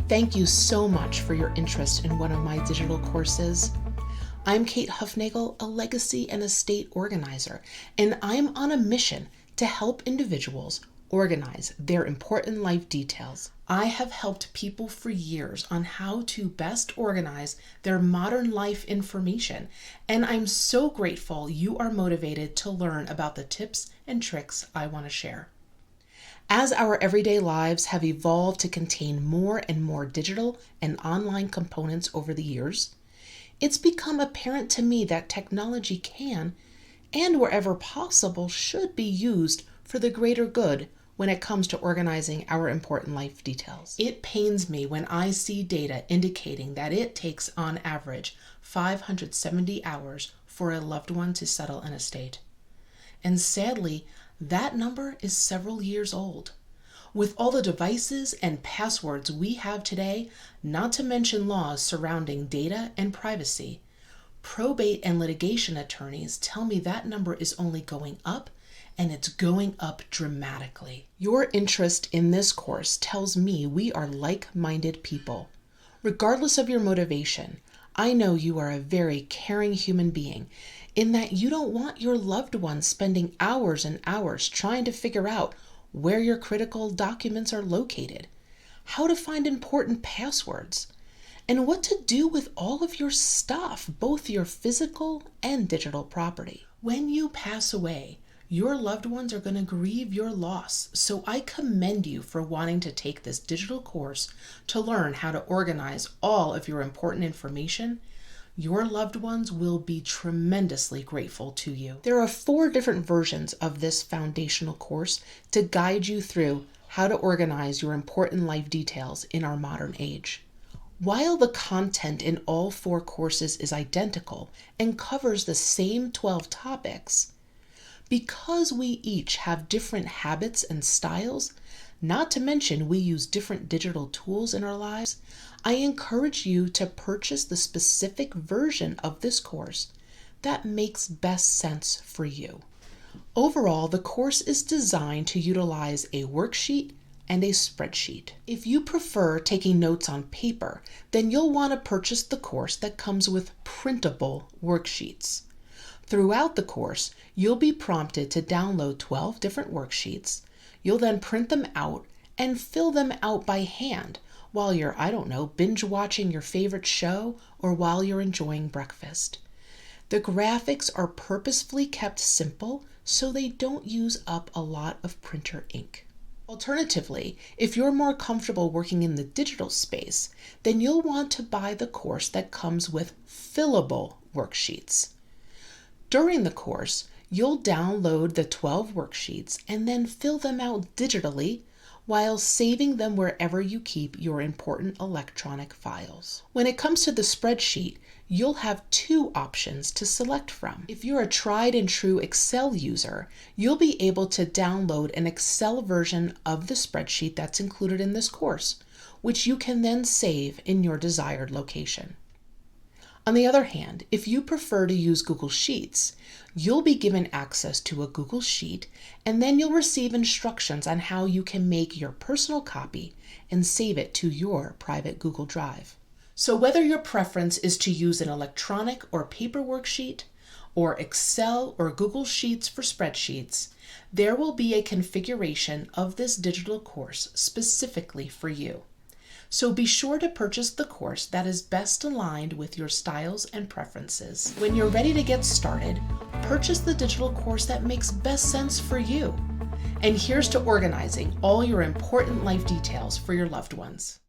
Thank you so much for your interest in one of my digital courses. I'm Kate Huffnagel, a legacy and estate organizer, and I'm on a mission to help individuals organize their important life details. I have helped people for years on how to best organize their modern life information, and I'm so grateful you are motivated to learn about the tips and tricks I want to share. As our everyday lives have evolved to contain more and more digital and online components over the years, it's become apparent to me that technology can, and wherever possible, should be used for the greater good when it comes to organizing our important life details. It pains me when I see data indicating that it takes on average 570 hours for a loved one to settle an estate. And sadly, that number is several years old. With all the devices and passwords we have today, not to mention laws surrounding data and privacy, probate and litigation attorneys tell me that number is only going up, and it's going up dramatically. Your interest in this course tells me we are like-minded people. Regardless of your motivation, I know you are a very caring human being in that you don't want your loved ones spending hours and hours trying to figure out where your critical documents are located, how to find important passwords, and what to do with all of your stuff, both your physical and digital property. When you pass away, your loved ones are going to grieve your loss, so I commend you for wanting to take this digital course to learn how to organize all of your important information. Your loved ones will be tremendously grateful to you. There are 4 different versions of this foundational course to guide you through how to organize your important life details in our modern age. While the content in all 4 courses is identical and covers the same 12 topics, because we each have different habits and styles, not to mention we use different digital tools in our lives, I encourage you to purchase the specific version of this course that makes best sense for you. Overall, the course is designed to utilize a worksheet and a spreadsheet. If you prefer taking notes on paper, then you'll want to purchase the course that comes with printable worksheets. Throughout the course, you'll be prompted to download 12 different worksheets. You'll then print them out and fill them out by hand while you're, binge watching your favorite show or while you're enjoying breakfast. The graphics are purposefully kept simple so they don't use up a lot of printer ink. Alternatively, if you're more comfortable working in the digital space, then you'll want to buy the course that comes with fillable worksheets. During the course, you'll download the 12 worksheets and then fill them out digitally while saving them wherever you keep your important electronic files. When it comes to the spreadsheet, you'll have 2 options to select from. If you're a tried and true Excel user, you'll be able to download an Excel version of the spreadsheet that's included in this course, which you can then save in your desired location. On the other hand, if you prefer to use Google Sheets, you'll be given access to a Google Sheet, and then you'll receive instructions on how you can make your personal copy and save it to your private Google Drive. So whether your preference is to use an electronic or paper worksheet, or Excel or Google Sheets for spreadsheets, there will be a configuration of this digital course specifically for you. So be sure to purchase the course that is best aligned with your styles and preferences. When you're ready to get started, purchase the digital course that makes best sense for you. And here's to organizing all your important life details for your loved ones.